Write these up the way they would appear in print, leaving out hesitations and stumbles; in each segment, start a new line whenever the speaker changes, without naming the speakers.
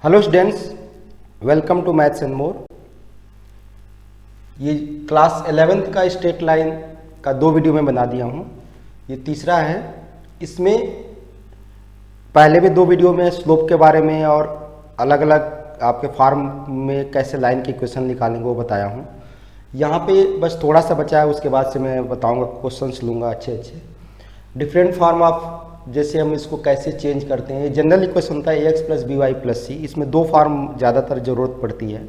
Hello students, welcome to maths and more. ये class 11th का straight line का 2 video में बना दिया हूँ। ये तीसरा है। इसमें पहले भी 2 वीडियो में स्लोप के बारे में और अलग अलग आपके फॉर्म में कैसे लाइन के इक्वेशन निकालेंगे वो बताया हूँ। यहाँ पे बस थोड़ा सा बचा है, उसके बाद से मैं बताऊँगा, क्वेश्चंस लूँगा अच्छे डिफरेंट फॉर्म ऑफ, जैसे हम इसको कैसे चेंज करते हैं। जनरल इक्वेशन होता है ax plus B Y plus C. इसमें 2 फॉर्म ज़्यादातर ज़रूरत पड़ती है।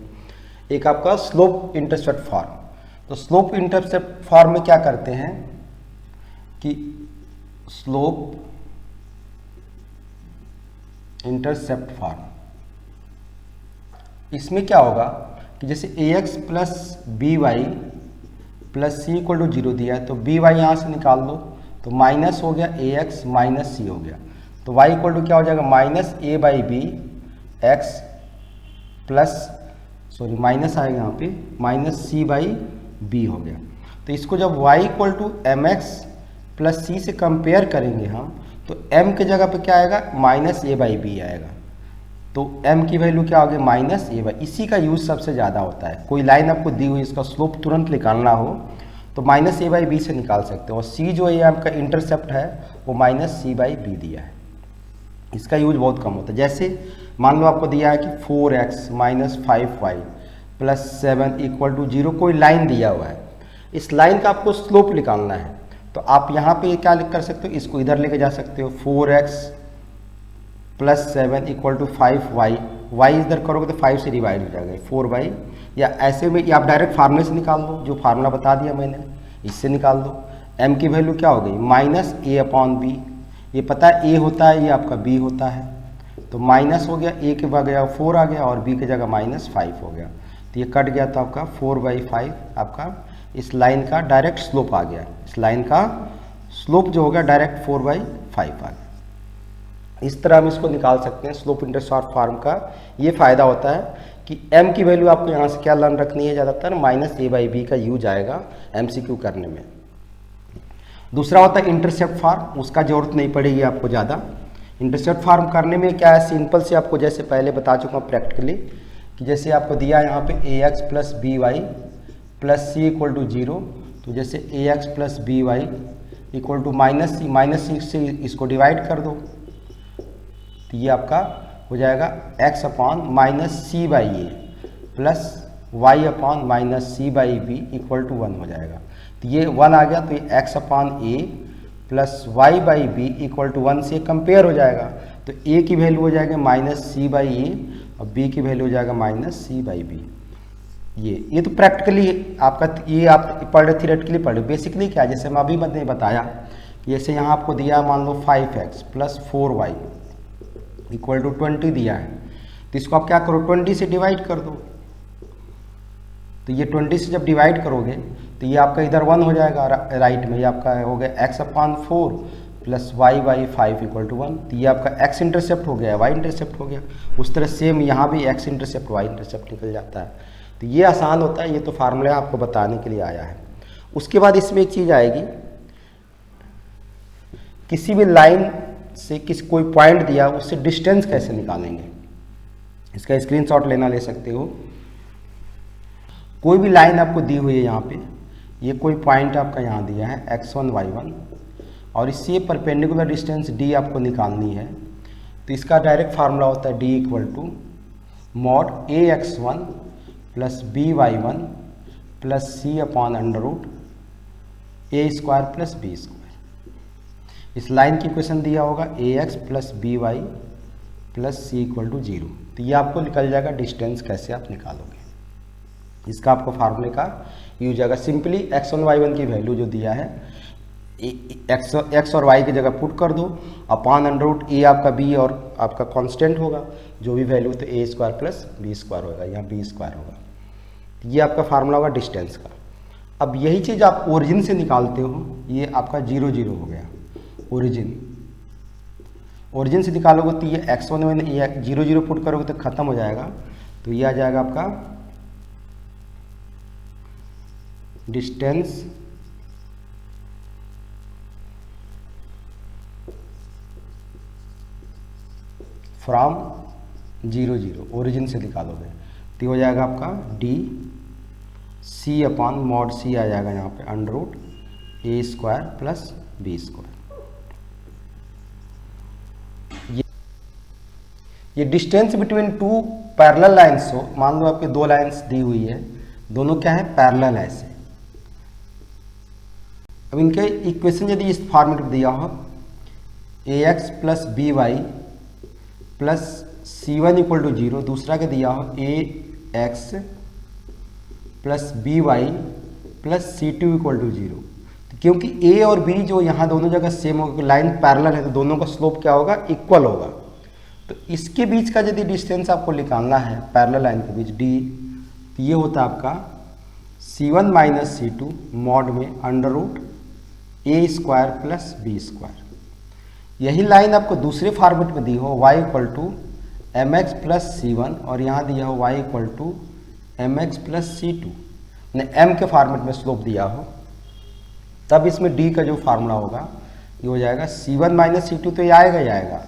एक आपका स्लोप इंटरसेप्ट फॉर्म। तो स्लोप इंटरसेप्ट फॉर्म में क्या करते हैं कि स्लोप इंटरसेप्ट फॉर्म, इसमें क्या होगा कि जैसे ax plus B Y plus C equal to 0 दिया है, तो बी वाई यहाँ से निकाल दो तो माइनस हो गया ax माइनस सी हो गया। तो y इक्वल टू क्या हो जाएगा, minus A by B X plus minus आएगा यहाँ पे माइनस सी बाई बी हो गया। तो इसको जब y equal to M x plus c से कंपेयर करेंगे हम, तो m के जगह पे क्या आएगा, माइनस ए बाई बी आएगा। तो m की वैल्यू क्या होगी, माइनस ए बाई। इसी का यूज सबसे ज़्यादा होता है। कोई लाइन आपको दी हुई, इसका स्लोप तुरंत निकालना हो तो माइनस ए बाई बी से निकाल सकते हो। और सी जो ये आपका इंटरसेप्ट है वो माइनस सी बाई बी दिया है। इसका यूज बहुत कम होता है। जैसे मान लो आपको दिया है कि 4x minus 5y plus 7 equal to 0, कोई लाइन दिया हुआ है। इस लाइन का आपको स्लोप निकालना है, तो आप यहाँ पे क्या कर सकते हो, इसको इधर लेके जा सकते हो। 4x plus 7 equal to 5y, y इधर करोगे तो 5 से डिवाइड हो जाएगा 4y। या ऐसे में या आप डायरेक्ट फार्मूले से निकाल दो, जो फार्मूला बता दिया मैंने इससे निकाल दो। m की वैल्यू क्या हो गई, माइनस ए अपॉन बी। ये पता है a होता है, ये आपका b होता है। तो माइनस हो गया, a के बगैर 4 आ गया और b की जगह माइनस 5 हो गया। तो ये कट गया, तो आपका 4/5 आपका इस लाइन का डायरेक्ट स्लोप आ गया। इस लाइन का स्लोप जो होगा डायरेक्ट 4/5 आ गया। इस तरह हम इसको निकाल सकते हैं स्लोप इंटरसेप्ट फॉर्म का। ये फायदा होता है कि m की वैल्यू आपको यहाँ से क्या लर्न रखनी है, ज़्यादातर माइनस ए बाई बी का यूज आएगा MCQ करने में। दूसरा होता है इंटरसेप्ट फॉर्म, उसका जरूरत नहीं पड़ेगी आपको ज़्यादा। इंटरसेप्ट फॉर्म करने में क्या है, सिंपल से आपको जैसे पहले बता चुका हूँ प्रैक्टिकली, कि जैसे आपको दिया यहाँ पे ax plus B Y plus C equal to 0, तो जैसे ax plus B y equal to minus c से इसको डिवाइड कर दो, तो ये आपका हो जाएगा x upon minus C by A plus Y upon minus C by B equal to 1 हो जाएगा। तो ये 1 आ गया, तो ये x upon A plus Y by B equal to 1 से कंपेयर हो जाएगा। तो a की वैल्यू हो जाएगी माइनस सी बाई ए और b की वैल्यू हो जाएगा माइनस सी बाई बी। ये तो प्रैक्टिकली आपका, ये आप पढ़ रहे, थियरेटिकली पढ़ रहे। बेसिकली क्या है, जैसे मैं अभी मैंने बताया, जैसे यहाँ आपको दिया मान लो 5x plus 4y equal to 20 दिया है, तो इसको आप क्या करो, 20 से डिवाइड कर दो। तो ये 20 से जब डिवाइड करोगे तो ये आपका इधर 1 हो जाएगा राइट में। ये आपका हो गया x upon 4 plus Y by 5 equal to 1। तो ये आपका x इंटरसेप्ट हो गया, y इंटरसेप्ट हो गया। उस तरह सेम यहाँ भी x इंटरसेप्ट y इंटरसेप्ट निकल जाता है। तो ये आसान होता है। ये तो फार्मूला आपको बताने के लिए आया है। उसके बाद इसमें एक चीज़ आएगी, किसी भी लाइन से कोई पॉइंट दिया, उससे डिस्टेंस कैसे निकालेंगे। इसका स्क्रीनशॉट लेना ले सकते हो। कोई भी लाइन आपको दी हुई है यहाँ पे, ये कोई पॉइंट आपका यहाँ दिया है x1 y1 और इससे परपेंडिकुलर डिस्टेंस d आपको निकालनी है। तो इसका डायरेक्ट फार्मूला होता है d equal to mod ax1 plus by1 plus c upon under root a square plus b square. इस लाइन की इक्वेशन दिया होगा ax plus B Y plus C equal to 0। तो ये आपको निकल जाएगा डिस्टेंस, कैसे आप निकालोगे। इसका आपको फार्मूले का यूज आएगा। सिंपली x1 y1 की वैल्यू जो दिया है, x और y की जगह पुट कर दो, अपॉन अंडर रूट a आपका b और आपका कांस्टेंट होगा जो भी वैल्यू, तो a square plus B square होगा, यहाँ b स्क्वायर होगा। ये आपका फार्मूला होगा डिस्टेंस का। अब यही चीज़ आप ओरिजिन से निकालते हो, ये आपका 0 0 हो गया। ओरिजिन से निकालोगे तो ये x1 में 0 0 पुट करोगे तो खत्म हो जाएगा। तो ये आ जाएगा आपका डिस्टेंस फ्रॉम 0 0 ओरिजिन से निकालोगे तो हो जाएगा आपका d c upon mod c आ जाएगा यहाँ पे अंडर रूट ए स्क्वायर प्लस बी स्क्वायर। ये distance between two parallel lines हो, मान लो आपके दो लाइंस दी हुई है, दोनों क्या है पैरेलल है ऐसे। अब इनके इक्वेशन यदि इस फॉर्मेट में दिया हो a x plus B Y plus C one equal to 0, दूसरा के दिया हो a x plus B Y plus C two equal to 0, क्योंकि ए और बी जो यहाँ दोनों जगह सेम होगा, लाइन पैरेलल है तो दोनों का स्लोप क्या होगा, इक्वल होगा। तो इसके बीच का यदि डिस्टेंस आपको निकालना है पैरेलल लाइन के बीच डी, तो ये होता है आपका C1 माइनस C2 मॉड में अंडर रूट ए स्क्वायर प्लस बी स्क्वायर। यही लाइन आपको दूसरे फॉर्मेट में दी हो y equal to M x plus C one और यहाँ दिया हो y equal to M x plus C two, M के फॉर्मेट में स्लोप दिया हो, तब इसमें d का जो फार्मूला होगा ये हो जाएगा C1 माइनस C2, तो ये आएगा ही आएगा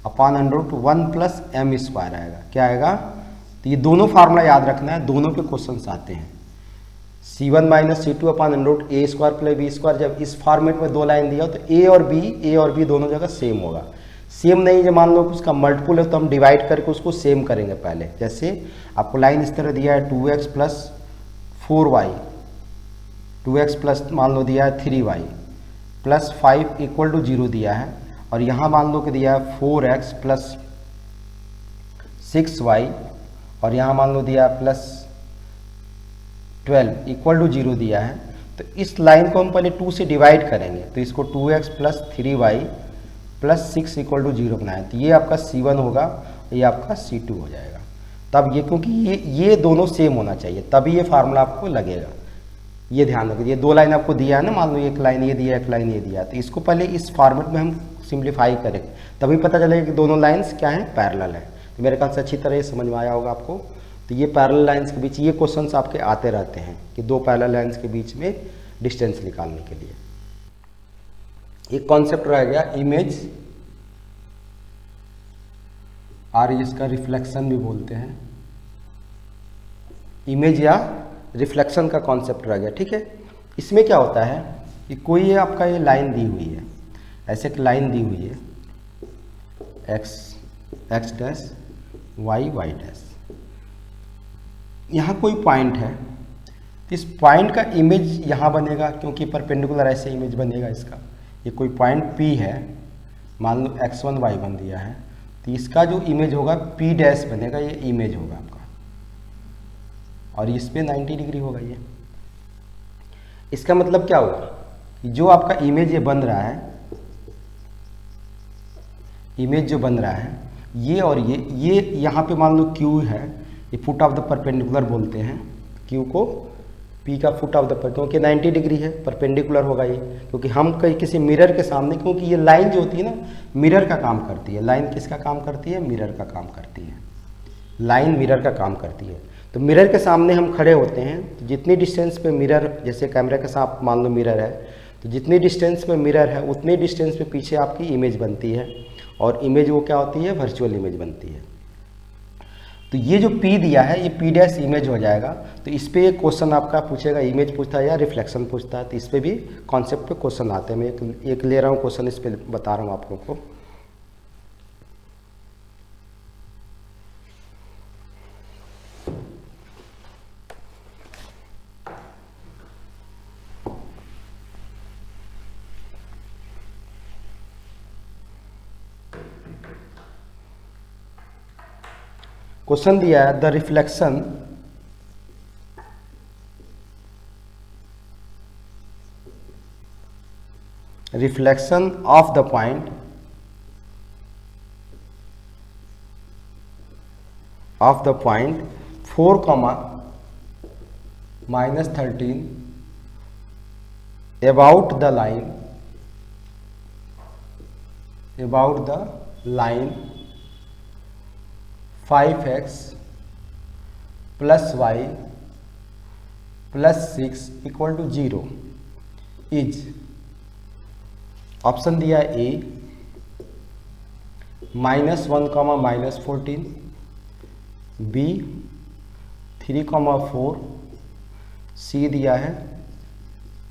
upon under root 1 plus M square आएगा। क्या आएगा, तो ये दोनों फार्मूला याद रखना है, दोनों के क्वेश्चन आते हैं। C1 minus C2 upon under root ए स्क्वायर प्लस बी स्क्वायर, जब इस फॉर्मेट में दो लाइन दिया हो तो ए और बी दोनों जगह सेम होगा। सेम नहीं, जब मान लो कि उसका मल्टीपल है तो हम डिवाइड करके उसको सेम करेंगे पहले। जैसे आपको लाइन इस तरह दिया है 2x plus 4y, 2x plus मान लो दिया है 3y प्लस 5 इक्वल टू 0 दिया है, और यहाँ मान लो कि दिया है 4x प्लस 6y और यहाँ मान लो दिया है प्लस 12 इक्वल टू 0 दिया है। तो इस लाइन को हम पहले 2 से डिवाइड करेंगे, तो इसको 2x plus 3y plus 6 equal to 0 बनाए, तो ये आपका C1 होगा, ये आपका C2 हो जाएगा। तब ये क्योंकि ये दोनों सेम होना चाहिए तभी ये फार्मूला आपको लगेगा। ये ध्यान रखिए, ये दो लाइन आपको दिया है ना, मान लो एक लाइन ये दिया एक लाइन ये दिया, तो इसको पहले इस फॉर्मेट में हम सिंप्लीफाई करेंगे तभी पता चलेगा कि दोनों लाइंस क्या हैं, पैरेलल है। तो मेरे ख्याल से अच्छी तरह समझ में आया होगा आपको। तो ये पैरेलल लाइंस के बीच ये क्वेश्चंस आपके आते रहते हैं कि दो पैरेलल लाइंस के बीच में डिस्टेंस निकालने के लिए। एक कॉन्सेप्ट रह गया इमेज, और इसका रिफ्लेक्शन भी बोलते हैं, इमेज या रिफ्लेक्शन का कॉन्सेप्ट रह गया। ठीक है, इसमें क्या होता है कि कोई ये आपका ये लाइन दी हुई है, ऐसे एक लाइन दी हुई है x डैश y डैश, यहाँ कोई पॉइंट है, इस पॉइंट का इमेज यहाँ बनेगा क्योंकि परपेंडिकुलर ऐसे इमेज बनेगा इसका। ये कोई पॉइंट P है, मान लो x1 y1 दिया है, तो इसका जो इमेज होगा P डैश बनेगा, ये इमेज होगा आपका, और इस पे 90 डिग्री होगा ये। इसका मतलब क्या होगा कि जो आपका इमेज ये बन रहा है, इमेज जो बन रहा है ये और ये यहाँ पे मान लो Q है, ये फुट ऑफ द परपेंडिकुलर बोलते हैं, Q को P का फुट ऑफ द पर, क्योंकि 90 डिग्री है परपेंडिकुलर होगा ये, क्योंकि हम कहीं किसी मिरर के सामने, क्योंकि ये लाइन जो होती है ना मिरर का काम करती है। लाइन किसका काम करती है, मिरर का काम करती है, लाइन मिरर का काम करती है। तो मिरर के सामने हम खड़े होते हैं, तो जितनी डिस्टेंस पे मिरर, जैसे कैमरे के साथ मान लो मिरर है, तो जितनी डिस्टेंस पे मिरर है उतनी डिस्टेंस पे पीछे आपकी इमेज बनती है, और इमेज वो क्या होती है, वर्चुअल इमेज बनती है। तो ये जो P दिया है ये P डैश इमेज हो जाएगा। तो इस पे एक क्वेश्चन आपका पूछेगा, इमेज पूछता है या रिफ्लेक्शन पूछता है, तो इस पे भी कॉन्सेप्ट पे क्वेश्चन आते हैं। मैं एक ले रहा हूँ क्वेश्चन, इस पे बता रहा हूँ आप लोगों को। क्वेश्चन दिया है the reflection of the point of the point 4, -13 about the line 5x plus y plus 6 equal to 0 is, option दिया A -1, -14, B 3,4, C दिया है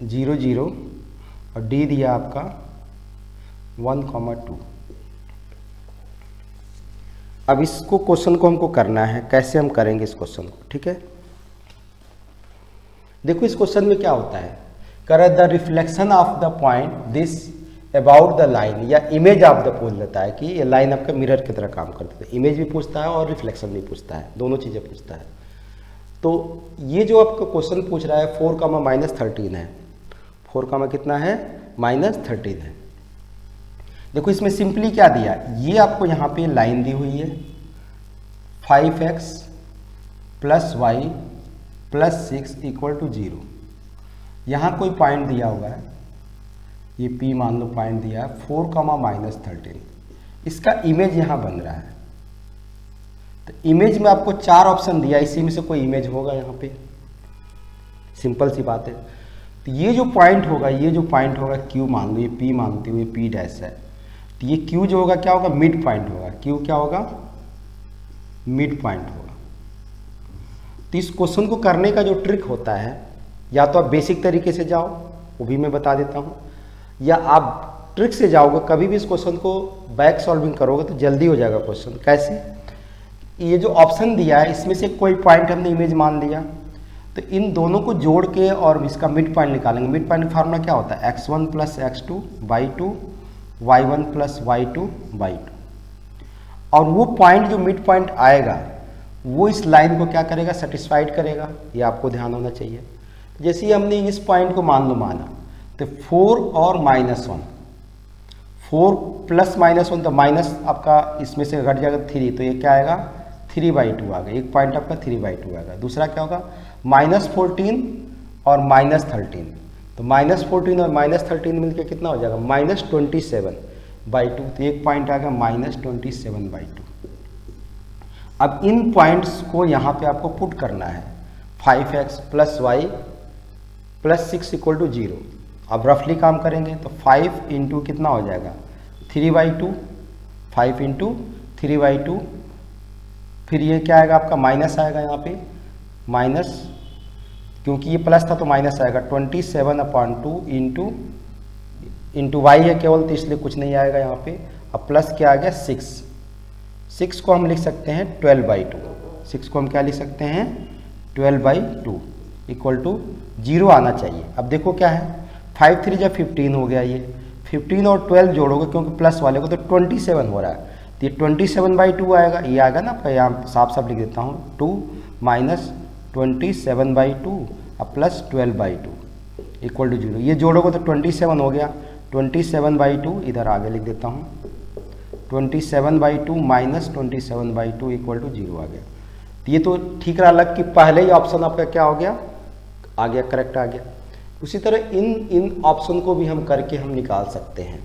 0 0 और D दिया आपका 1,2। अब इसको क्वेश्चन को हमको करना है, कैसे हम करेंगे इस क्वेश्चन को, ठीक है। देखो इस क्वेश्चन में क्या होता है, कर the reflection of the point this about the line, या इमेज ऑफ द पूछ लेता है कि ये लाइन आपका मिरर की तरह काम करती है। इमेज भी पूछता है और रिफ्लेक्शन भी पूछता है, दोनों चीज़ें पूछता है। तो ये जो आपका क्वेश्चन पूछ रहा है 4,-13 है, 4, कितना है -13 है। देखो इसमें सिंपली क्या दिया, ये आपको यहाँ पे लाइन दी हुई है 5x + y + 6 = 0। यहाँ कोई पॉइंट दिया हुआ है, ये P मान लो पॉइंट दिया है 4, -13। इसका इमेज यहाँ बन रहा है। तो इमेज में आपको 4 ऑप्शन दिया, इसी में से कोई इमेज होगा यहाँ पे, सिंपल सी बात है। तो ये जो पॉइंट होगा, ये जो पॉइंट होगा Q मान लो, ये P मानते हुए P' है, तो ये Q जो होगा क्या होगा, मिड पॉइंट होगा। Q क्या होगा, मिड पॉइंट होगा। तो इस क्वेश्चन को करने का जो ट्रिक होता है, या तो आप बेसिक तरीके से जाओ, वो भी मैं बता देता हूँ, या आप ट्रिक से जाओगे। कभी भी इस क्वेश्चन को बैक सॉल्विंग करोगे तो जल्दी हो जाएगा क्वेश्चन। कैसे, ये जो ऑप्शन दिया है इसमें से कोई पॉइंट हमने इमेज मान लिया, तो इन दोनों को जोड़ के और इसका मिड पॉइंट निकालेंगे। मिड पॉइंट फार्मूला क्या होता है, x1 + x2/2 y1 + y2/2। और वो पॉइंट जो मिड पॉइंट आएगा वो इस लाइन को क्या करेगा, सेटिस्फाइड करेगा। ये आपको ध्यान होना चाहिए। जैसे ही हमने इस पॉइंट को मान लो माना, तो 4 और -1, 4 + -1 तो माइनस आपका इसमें से घट जाएगा 3, तो ये क्या आएगा 3/2 आ गया। एक पॉइंट आपका 3/2 आएगा। दूसरा क्या होगा, -14 और -13, तो -14 और -13 मिलकर कितना हो जाएगा, -27/2। तो एक पॉइंट आ गया -27/2। अब इन पॉइंट्स को यहाँ पे आपको पुट करना है, 5x + y + 6 = 0। अब रफली काम करेंगे तो 5 × कितना हो जाएगा 3/2, 5 × 3/2, फिर ये क्या आएगा आपका माइनस आएगा यहाँ पे, माइनस, क्योंकि ये प्लस था तो माइनस आएगा 27/2 इंटू y है केवल, तो इसलिए कुछ नहीं आएगा यहाँ पे। अब प्लस क्या आ गया 6 को हम लिख सकते हैं 12/2, 6 को हम क्या लिख सकते हैं 12/2 = 0 आना चाहिए। अब देखो क्या है, 5 3 = 15 हो गया, ये 15 और 12 जोड़ोगे क्योंकि प्लस वाले को, तो 27 हो रहा है, तो ये 27/2 आएगा। ये आएगा ना, यहाँ साफ साफ लिख देता हूँ, 2 - 27/2 अब प्लस 12/2 = 0। ये जोड़ोगे तो 27 हो गया, 27/2 इधर आगे लिख देता हूँ, 27/2 - 27/2 = 0 आ गया। तो ये तो ठीक रहा लग कि पहले ही ऑप्शन आपका क्या हो गया, आ गया, करेक्ट आ गया। उसी तरह इन ऑप्शन को भी हम करके हम निकाल सकते हैं,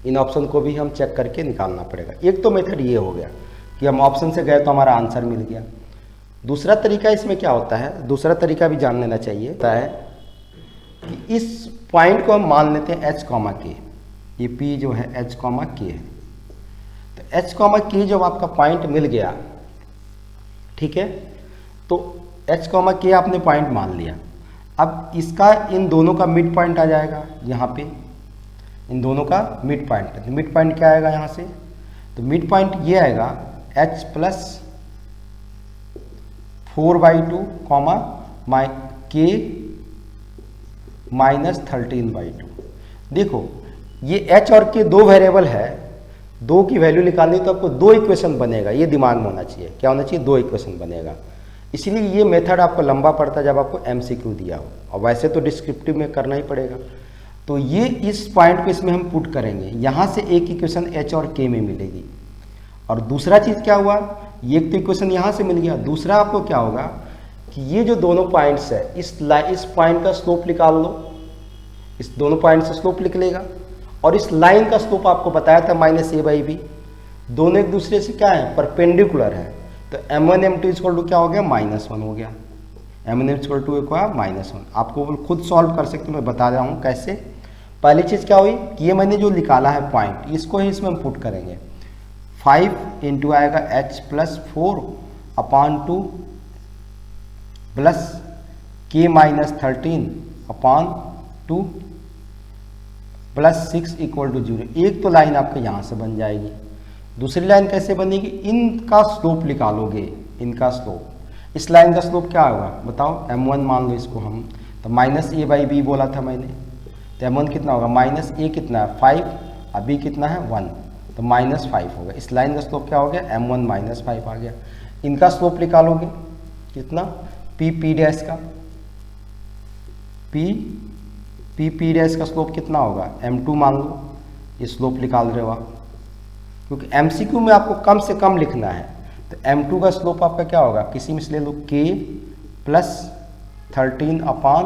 इन ऑप्शन को भी हम चेक करके निकालना पड़ेगा। एक तो मेथड ये हो गया कि हम ऑप्शन से गए तो हमारा आंसर मिल गया। दूसरा तरीका इसमें क्या होता है, दूसरा तरीका भी जान लेना चाहिए, होता है कि इस पॉइंट को हम मान लेते हैं h, k। ये P जो है h, k है। तो h, k जब आपका पॉइंट मिल गया, ठीक है, तो h, k आपने पॉइंट मान लिया। अब इसका इन दोनों का मिड पॉइंट आ जाएगा यहाँ पे, इन दोनों का मिड पॉइंट। मिड पॉइंट क्या आएगा यहाँ से, तो मिड पॉइंट ये आएगा h + 4/2, k -13/2। देखो ये h और k दो वेरिएबल है, दो की वैल्यू निकालनी तो आपको दो इक्वेशन बनेगा, ये दिमाग में होना चाहिए। क्या होना चाहिए, दो इक्वेशन बनेगा। इसलिए ये मेथड आपको लंबा पड़ता है जब आपको MCQ दिया हो, और वैसे तो डिस्क्रिप्टिव में करना ही पड़ेगा। तो ये इस पॉइंट को इसमें हम पुट करेंगे, यहाँ से एक इक्वेशन h और k में मिलेगी। और दूसरा चीज़ क्या हुआ, ये एक तो इक्वेशन यहाँ से मिल गया, दूसरा आपको क्या होगा कि ये जो दोनों पॉइंट्स है, इस पॉइंट का स्लोप निकाल लो, इस दोनों पॉइंट से स्लोप निकलेगा। और इस लाइन का स्लोप आपको बताया था -a/b, दोनों एक दूसरे से क्या है, परपेंडिकुलर है। तो m1 m2 = क्या हो गया, -1 हो गया। m1 = -1। आपको खुद सॉल्व कर सकते हो, मैं बता रहा हूँ कैसे। पहली चीज़ क्या हुई कि ये मैंने जो निकाला है पॉइंट, इसको ही इसमें हम पुट करेंगे। 5 इंटू आएगा h plus 4 upon 2 plus k minus 13 upon 2 plus 6 equal to 0। एक तो लाइन आपके यहाँ से बन जाएगी। दूसरी लाइन कैसे बनेगी, इनका स्लोप निकालोगे, इनका स्लोप। इस लाइन का स्लोप क्या होगा बताओ, m1 मान लो इसको हम, तो माइनस ए बाई बी बोला था मैंने, तो m1 कितना होगा, माइनस ए कितना है 5 और b कितना है 1, तो माइनस 5 होगा। इस लाइन का स्लोप क्या हो गया, m1 माइनस 5 आ गया। इनका स्लोप निकालोगे कितना, p डैश का, p डैश का स्लोप कितना होगा, m2 मान लो, ये स्लोप निकाल रहे हो आप, क्योंकि MCQ में आपको कम से कम लिखना है। तो m2 का स्लोप आपका क्या होगा, किसी में से ले लो k प्लस 13 अपान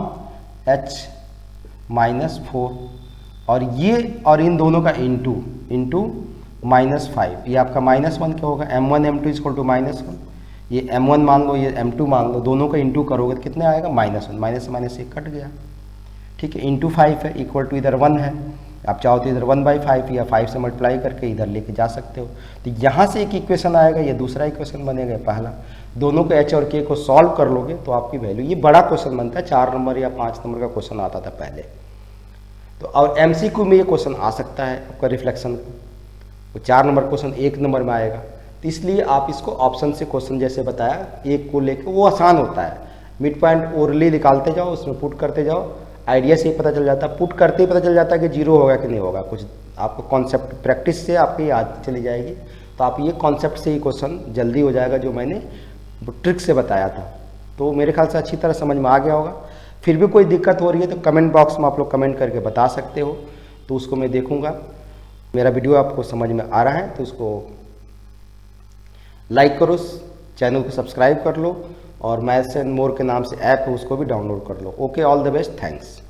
h माइनस 4, और ये और इन दोनों का इंटू माइनस 5, ये आपका -1 क्या होगा, m1 m2 इक्वल टू -1, ये m1 मान लो, ये m2 मान लो, दोनों का इंटू करोगे तो कितने आएगा, -1, माइनस से माइनस 1 कट गया, ठीक है, इंटू 5 है, इक्वल टू इधर 1 है, आप चाहो तो इधर 1/5 या 5 से मल्टीप्लाई करके इधर लेके जा सकते हो। तो यहाँ से एक इक्वेशन आएगा, ये दूसरा इक्वेशन बनेगा पहला, दोनों को h और k को सॉल्व कर लोगे तो आपकी वैल्यू, ये बड़ा क्वेश्चन बनता है, 4 नंबर या 5 नंबर का क्वेश्चन आता था पहले, तो और MCQ में ये क्वेश्चन आ सकता है आपका रिफ्लेक्शन का, वो 4 नंबर क्वेश्चन 1 नंबर में आएगा। तो इसलिए आप इसको ऑप्शन से क्वेश्चन जैसे बताया एक को लेकर, वो आसान होता है, मिड पॉइंट ओरली निकालते जाओ, उसमें पुट करते जाओ, आइडिया से ही पता चल जाता है, पुट करते ही पता चल जाता है कि 0 होगा कि नहीं होगा, कुछ आपको कॉन्सेप्ट प्रैक्टिस से आपकी याद चली जाएगी। तो आप ये कॉन्सेप्ट से ही क्वेश्चन जल्दी हो जाएगा, जो मैंने ट्रिक से बताया था। तो मेरे ख्याल से अच्छी तरह समझ में आ गया होगा। फिर भी कोई दिक्कत हो रही है तो कमेंट बॉक्स में आप लोग कमेंट करके बता सकते हो, तो उसको मैं देखूँगा। मेरा वीडियो आपको समझ में आ रहा है तो उसको लाइक करो, चैनल को सब्सक्राइब कर लो, और मैथ्स एंड मोर के नाम से ऐप है उसको भी डाउनलोड कर लो। Okay, all the best, thanks.